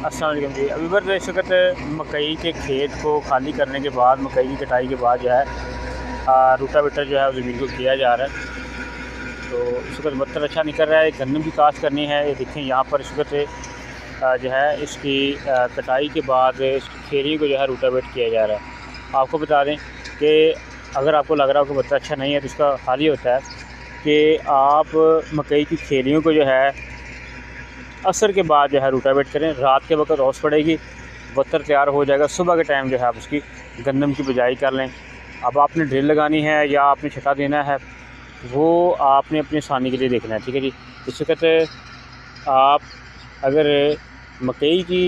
अस्सलाम वालेकुम जी। अभी बर इस वक्त मकई के खेत को खाली करने के बाद, मकई की कटाई के बाद जो है रूटावेटर जो है ज़मीन को किया जा रहा है। तो इस वक्त बत्तर अच्छा निकल रहा है। गन्नम की काश्त करनी है। ये देखें यहाँ पर इस वक्त जो है इसकी कटाई के बाद इसकी खेरियों को जो है रूटावेट किया जा रहा है। आपको बता दें कि अगर आपको लग रहा हो कि बत्तर अच्छा नहीं है, तो इसका हाल ये होता है कि आप मकई की खेरियों को जो है असर के बाद जो है रूटावेट करें। रात के वक्त ओस पड़ेगी, बत्तर तैयार हो जाएगा। सुबह के टाइम जो है आप उसकी गंदम की बिजाई कर लें। अब आपने ड्रिल लगानी है या आपने छटा देना है, वो आपने अपनी आसानी के लिए देखना है। ठीक है जी। इस वक्त आप अगर मकई की